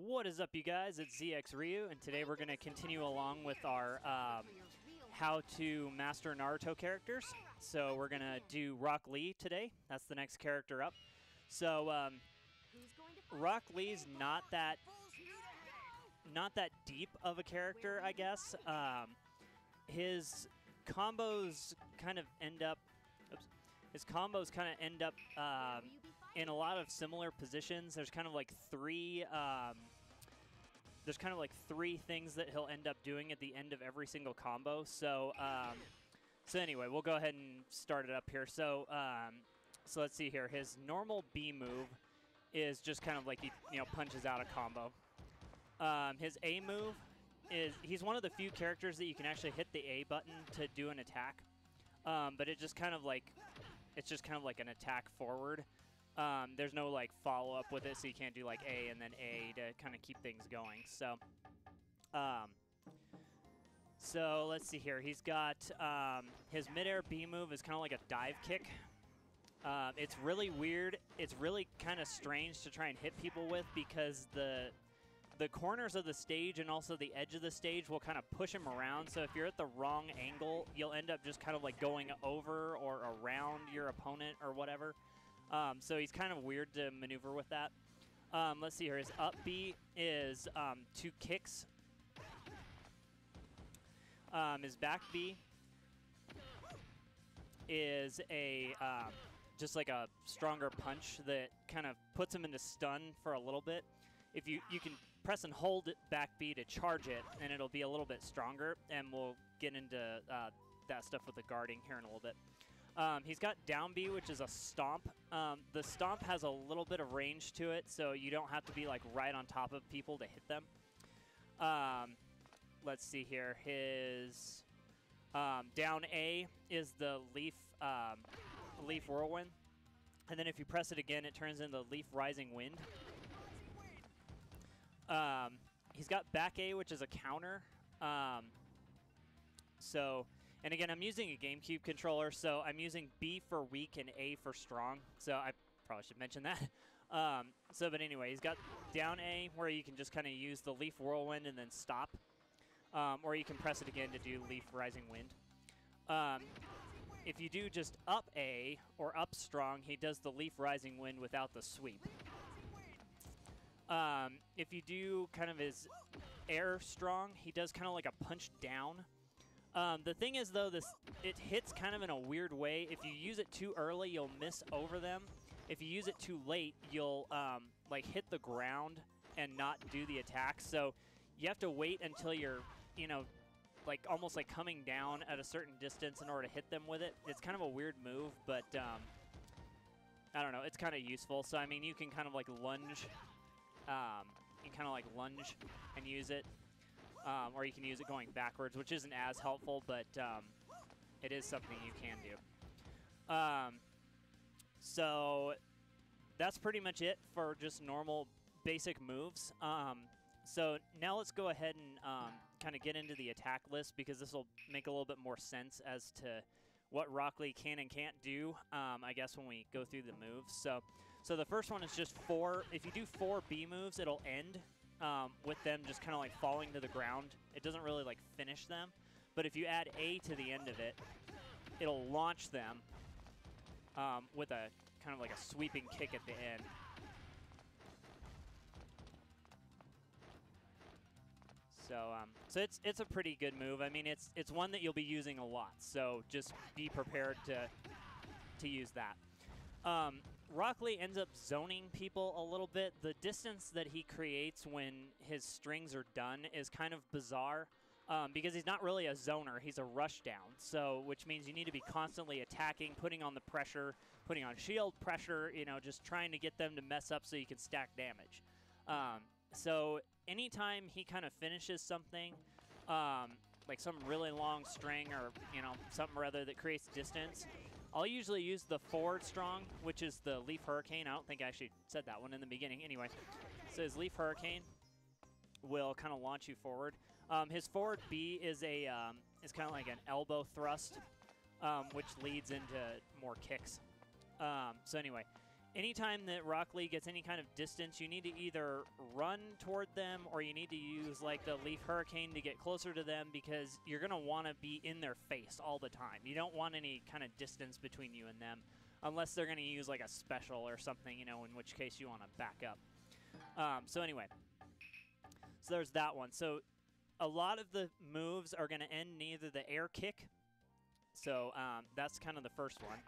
What is up, you guys? It's ZXRyuu, and today we're going to continue along with our how to master Naruto characters. So we're going to do Rock Lee today. That's the next character up. So Rock Lee's not that deep of a character, I guess. His combos kind of end up in a lot of similar positions. There's kind of like three things that he'll end up doing at the end of every single combo. So anyway, we'll go ahead and start it up here. So let's see here. His normal B move is just kind of like he punches out a combo. His A move is he's one of the few characters that you can actually hit the A button to do an attack. But it's just kind of like an attack forward. There's no like follow up with it, so you can't do like A and then A to kind of keep things going. So let's see here. He's got his midair B move is kind of like a dive kick. It's really weird. It's really kind of strange to try and hit people with because the corners of the stage and also the edge of the stage will kind of push him around. So if you're at the wrong angle, you'll end up just kind of like going over or around your opponent or whatever. So he's kind of weird to maneuver with that. Let's see here. His up B is 2 kicks. His back B is a just like a stronger punch that kind of puts him into stun for a little bit. If you can press and hold it back B to charge it, and it'll be a little bit stronger, and we'll get into that stuff with the guarding here in a little bit. He's got down B, which is a stomp. The stomp has a little bit of range to it, so you don't have to be like right on top of people to hit them. Let's see here. His down A is the leaf whirlwind, and then if you press it again, it turns into leaf rising wind. He's got back A, which is a counter. And again, I'm using a GameCube controller, so I'm using B for weak and A for strong. So I probably should mention that. But anyway, he's got down A, where you can just kind of use the leaf whirlwind and then stop. Or you can press it again to do leaf rising wind. If you do just up A or up strong, he does the leaf rising wind without the sweep. If you do kind of his air strong, he does kind of like a punch down. The thing is, though, it hits kind of in a weird way. If you use it too early, you'll miss over them. If you use it too late, you'll like hit the ground and not do the attack. So you have to wait until you're, like almost like coming down at a certain distance in order to hit them with it. It's kind of a weird move, but I don't know. It's kind of useful. So I mean, you can kind of like lunge. You can kind of like lunge and use it. Or you can use it going backwards, which isn't as helpful, but it is something you can do. So that's pretty much it for just normal basic moves. So now let's go ahead and kind of get into the attack list, because this will make a little bit more sense as to what Rock Lee can and can't do, I guess, when we go through the moves. So the first one is just 4. If you do 4 B moves, it'll end with them just kind of like falling to the ground. It doesn't really like finish them. But if you add A to the end of it, it'll launch them with a kind of like a sweeping kick at the end. So it's a pretty good move. I mean, it's one that you'll be using a lot. So just be prepared to use that. Rock Lee ends up zoning people a little bit. The distance that he creates when his strings are done is kind of bizarre because he's not really a zoner. He's a rush down, which means you need to be constantly attacking, putting on the pressure, putting on shield pressure, just trying to get them to mess up so you can stack damage. So anytime he kind of finishes something, like some really long string or, something or other that creates distance, I'll usually use the forward strong, which is the Leaf Hurricane. I don't think I actually said that one in the beginning. Anyway, so his Leaf Hurricane will kind of launch you forward. His forward B is kind of like an elbow thrust, which leads into more kicks. So anyway, anytime that Rock Lee gets any kind of distance, you need to either run toward them or you need to use like the Leaf Hurricane to get closer to them, because you're going to want to be in their face all the time. You don't want any kind of distance between you and them, unless they're going to use like a special or something, you know, in which case you want to back up. So anyway, so there's that one. So a lot of the moves are going to end in either the air kick. So that's kind of the first one.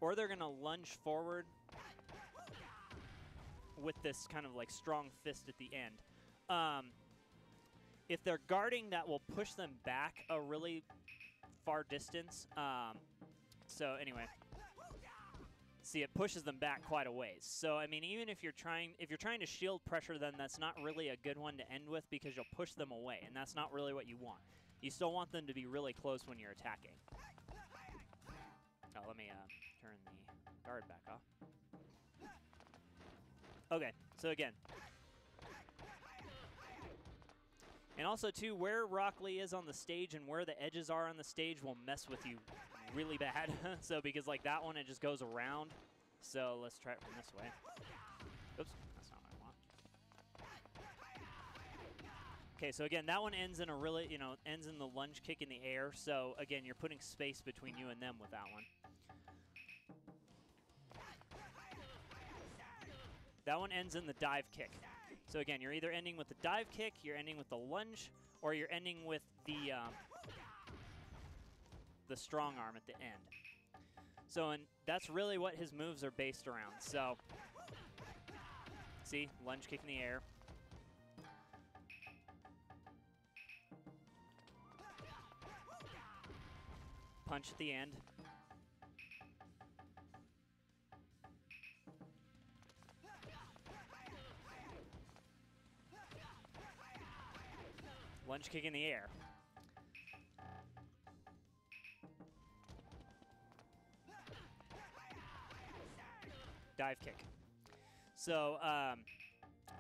Or they're going to lunge forward with this kind of like strong fist at the end. If they're guarding, that will push them back a really far distance. So anyway, see, it pushes them back quite a ways. So I mean, even if you're trying to shield pressure them, that's not really a good one to end with, because you'll push them away, and that's not really what you want. You still want them to be really close when you're attacking. Oh, let me turn the guard back off. Okay, so again. And also, too, where Rock Lee is on the stage and where the edges are on the stage will mess with you really bad. So, because like that one, it just goes around. So, let's try it from this way. Oops, that's not what I want. Okay, so again, that one ends in a really, ends in the lunge kick in the air. So, again, you're putting space between you and them with that one. That one ends in the dive kick. So again, you're either ending with the dive kick, you're ending with the lunge, or you're ending with the strong arm at the end. So, and that's really what his moves are based around. So, see, lunge kick in the air. Punch at the end. Lunge kick in the air. Dive kick. So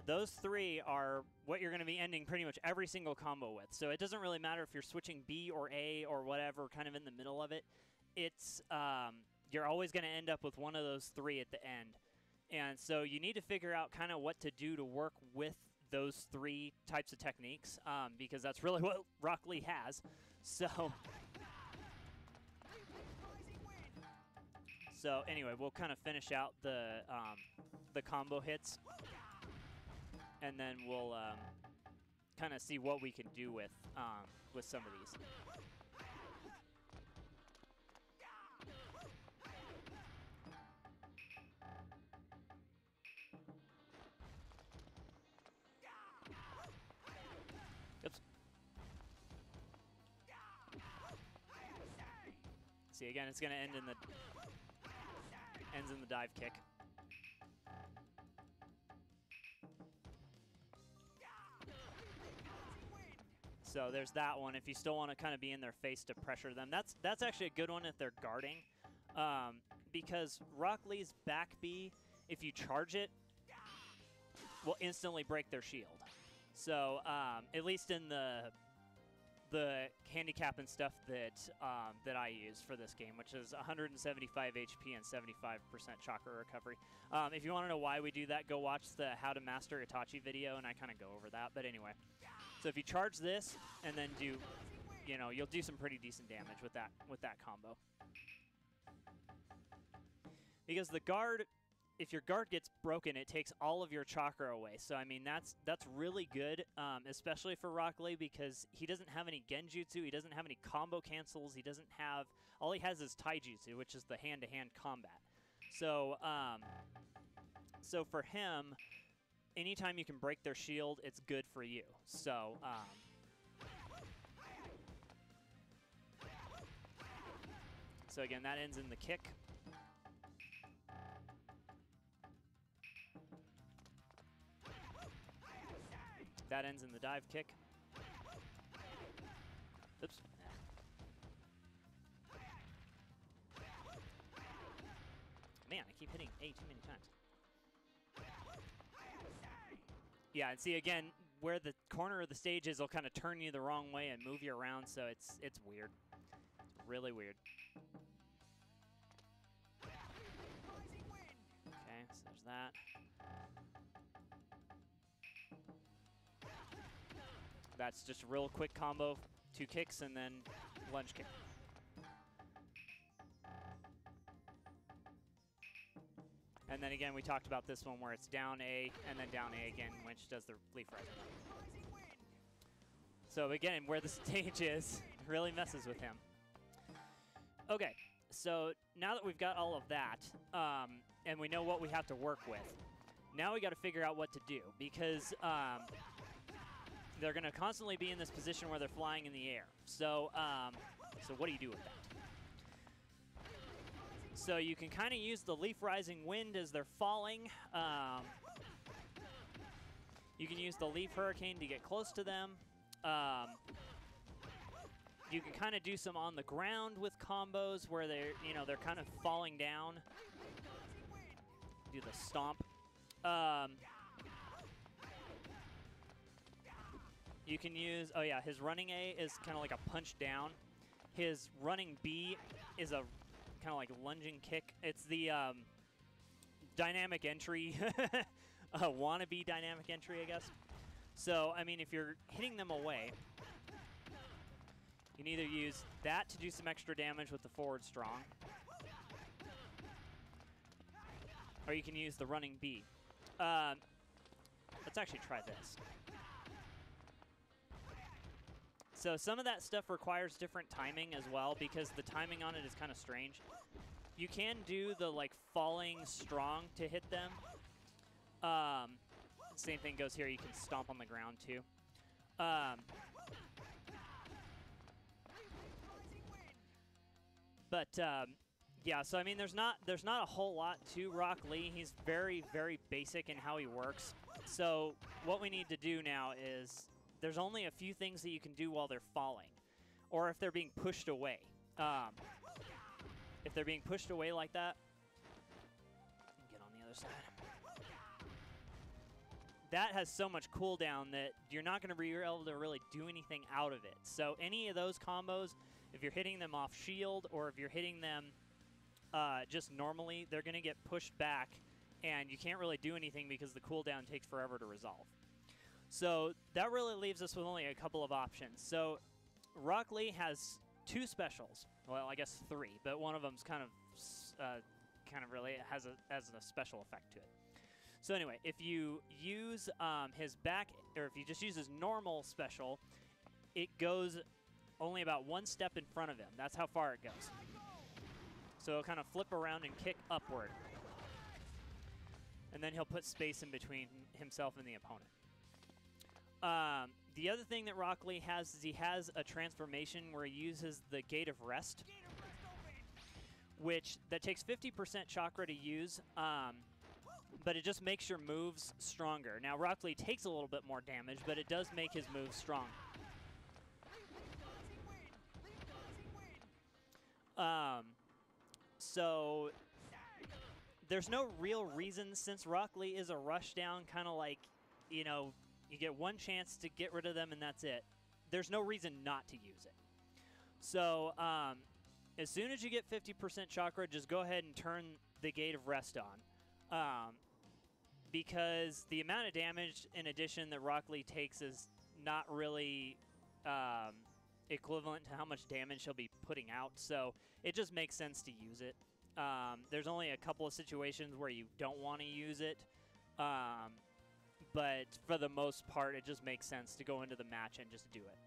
those three are what you're going to be ending pretty much every single combo with. So it doesn't really matter if you're switching B or A or whatever, kind of in the middle of it. It's you're always going to end up with one of those three at the end. And so you need to figure out kind of what to do to work with those three types of techniques, because that's really what Rock Lee has. So anyway, we'll kind of finish out the combo hits, and then we'll kind of see what we can do with some of these. Oops. See, again, it's going to ends in the dive kick. So there's that one. If you still want to kind of be in their face to pressure them, that's actually a good one if they're guarding, because Rock Lee's back B, if you charge it, will instantly break their shield. So at least in the handicap and stuff that I use for this game, which is 175 HP and 75% chakra recovery. If you want to know why we do that, go watch the How to Master Itachi video, and I kind of go over that. But anyway, so if you charge this and then do, you'll do some pretty decent damage with that combo. Because the guard, if your guard gets broken, it takes all of your chakra away. So, I mean, that's really good, especially for Rock Lee, because he doesn't have any genjutsu, he doesn't have any combo cancels, he doesn't have, all he has is taijutsu, which is the hand-to-hand combat. So, so for him, anytime you can break their shield, it's good for you. So, so again, that ends in the kick. That ends in the dive kick. Oops. Man, I keep hitting A too many times. Yeah, and see, again, where the corner of the stage is, will kind of turn you the wrong way and move you around, so it's weird. It's really weird. So there's that. That's just a real quick combo, 2 kicks and then lunge kick. And then again, we talked about this one where it's down A and then down A again, which does the leaf rising. So again, where the stage is really messes with him. Okay, so now that we've got all of that, and we know what we have to work with, now we got to figure out what to do, because they're going to constantly be in this position where they're flying in the air. So, so what do you do with that? So you can kind of use the leaf rising wind as they're falling. You can use the leaf hurricane to get close to them. You can kind of do some on the ground with combos where they're kind of falling down. Do the stomp. You can use, oh yeah, his running A is kind of like a punch down. His running B is a kind of like lunging kick. It's the dynamic entry, wannabe dynamic entry, I guess. So, I mean, if you're hitting them away, you can either use that to do some extra damage with the forward strong, or you can use the running B. Let's actually try this. So some of that stuff requires different timing as well, because the timing on it is kind of strange. You can do the like falling strong to hit them. Same thing goes here. You can stomp on the ground too. Yeah, so I mean, there's not a whole lot to Rock Lee. He's very, very basic in how he works. So what we need to do now is there's only a few things that you can do while they're falling, or if they're being pushed away. If they're being pushed away like that, get on the other side. That has so much cooldown that you're not going to be able to really do anything out of it. So any of those combos, if you're hitting them off shield or if you're hitting them just normally, they're going to get pushed back, and you can't really do anything because the cooldown takes forever to resolve. So that really leaves us with only a couple of options. So Rock Lee has 2 specials. Well, I guess 3, but one of them's kind of really has a special effect to it. So anyway, if you use his back, or if you just use his normal special, it goes only about 1 step in front of him. That's how far it goes. So he'll kind of flip around and kick upward. And then he'll put space in between himself and the opponent. The other thing that Rock Lee has is he has a transformation where he uses the Gate of Rest, which that takes 50% chakra to use, but it just makes your moves stronger. Now, Rock Lee takes a little bit more damage, but it does make his moves stronger. So there's no real reason, since Rock Lee is a rush down, kind of like, you know, you get 1 chance to get rid of them and that's it. There's no reason not to use it. So as soon as you get 50% chakra, just go ahead and turn the Gate of Rest on. Because the amount of damage in addition that Rock Lee takes is not really equivalent to how much damage he'll be putting out, so it just makes sense to use it. There's only a couple of situations where you don't want to use it, but for the most part, it just makes sense to go into the match and just do it.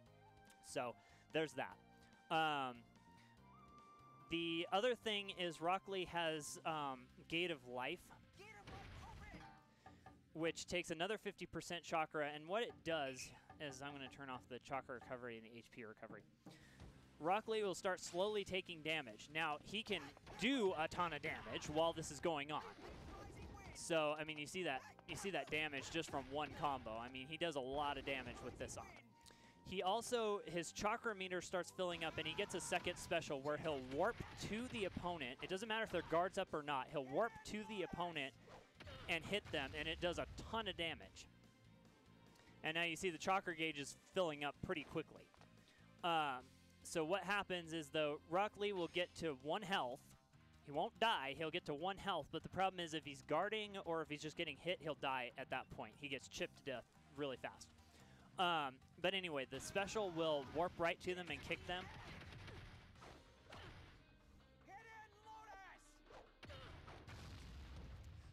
So there's that. The other thing is Rock Lee has Gate of Life, which takes another 50% chakra, and what it does is, I'm going to turn off the chakra recovery and the HP recovery. Rock Lee will start slowly taking damage. Now, he can do a ton of damage while this is going on. So, I mean, you see that damage just from 1 combo. I mean, he does a lot of damage with this on. He also, his chakra meter starts filling up, and he gets a second special where he'll warp to the opponent. It doesn't matter if their guard's up or not. He'll warp to the opponent and hit them, and it does a ton of damage. And now you see the chakra gauge is filling up pretty quickly. So what happens is, though, Rock Lee will get to 1 health. He won't die. He'll get to 1 health, but the problem is if he's guarding or if he's just getting hit, he'll die at that point. He gets chipped to death really fast. But anyway, the special will warp right to them and kick them.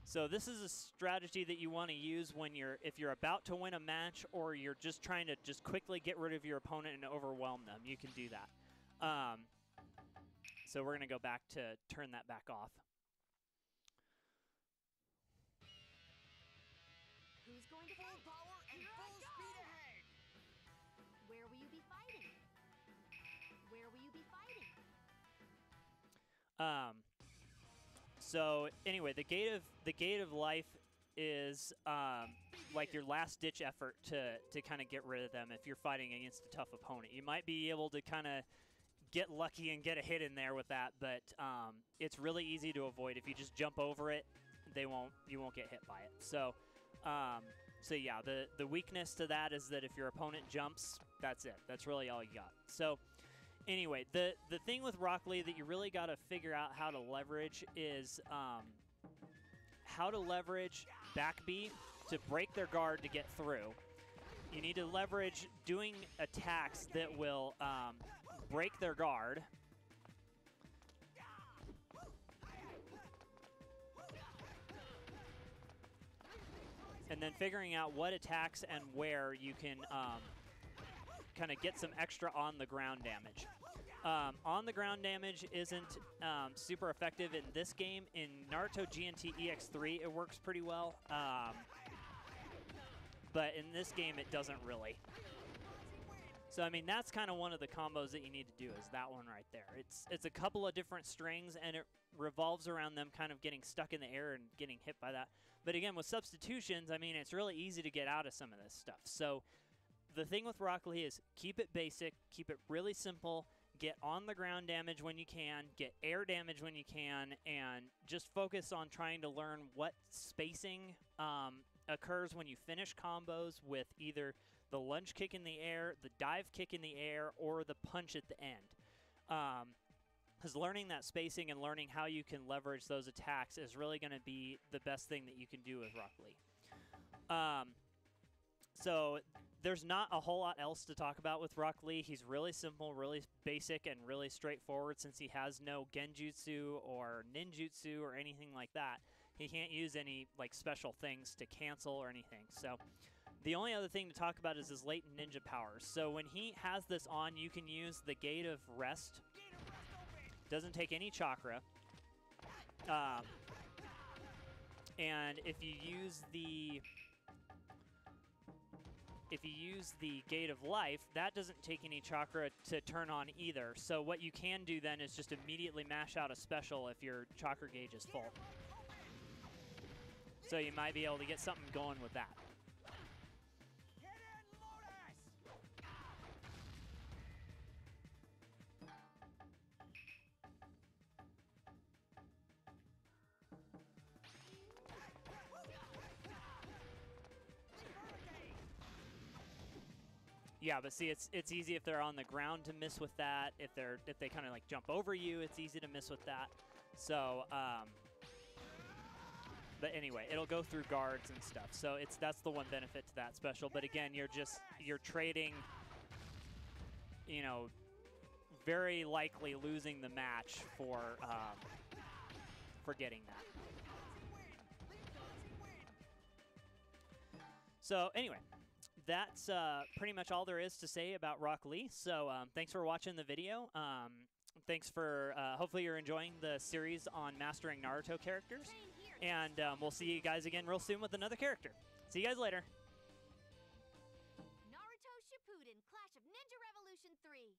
So this is a strategy that you want to use when if you're about to win a match or you're just trying to just quickly get rid of your opponent and overwhelm them. You can do that. So we're going to go back to turn that back off. Who's going to full power and full speed ahead? Where will you be fighting? Where will you be fighting? So anyway, the gate of life is like your last ditch effort to kind of get rid of them if you're fighting against a tough opponent. You might be able to kind of get lucky and get a hit in there with that, but it's really easy to avoid. If you just jump over it, you won't get hit by it. So yeah, the weakness to that is that if your opponent jumps, that's it. That's really all you got. So anyway, the thing with Rock Lee that you really got to figure out how to leverage is how to leverage back B to break their guard to get through. You need to leverage doing attacks that will break their guard. And then figuring out what attacks and where you can kind of get some extra on the ground damage. On the ground damage isn't super effective in this game. In Naruto GNT EX3, it works pretty well. But in this game, it doesn't really. So, I mean, that's kind of one of the combos that you need to do is that one right there. It's a couple of different strings, and it revolves around them kind of getting stuck in the air and getting hit by that. But again, with substitutions, I mean, it's really easy to get out of some of this stuff. So the thing with Rock Lee is keep it basic, keep it really simple, get on the ground damage when you can, get air damage when you can, and just focus on trying to learn what spacing occurs when you finish combos with either the lunge kick in the air, the dive kick in the air, or the punch at the end. Because learning that spacing and learning how you can leverage those attacks is really going to be the best thing that you can do with Rock Lee. So there's not a whole lot else to talk about with Rock Lee. He's really simple, really basic, and really straightforward since he has no genjutsu or ninjutsu or anything like that. He can't use any like special things to cancel or anything. So the only other thing to talk about is his latent ninja powers. So when he has this on, you can use the Gate of Rest. Doesn't take any chakra. And if you use the Gate of Life, that doesn't take any chakra to turn on either. So what you can do then is just immediately mash out a special if your chakra gauge is full. So you might be able to get something going with that. Yeah, but see, it's easy if they're on the ground to miss with that. If they kind of like jump over you, it's easy to miss with that. So, but anyway, it'll go through guards and stuff. So that's the one benefit to that special. But again, you're trading, you know, very likely losing the match for getting that. So anyway. That's pretty much all there is to say about Rock Lee. So thanks for watching the video. Thanks for, hopefully you're enjoying the series on mastering Naruto characters. And we'll see you guys again real soon with another character. See you guys later. Naruto Shippuden Clash of Ninja Revolution 3.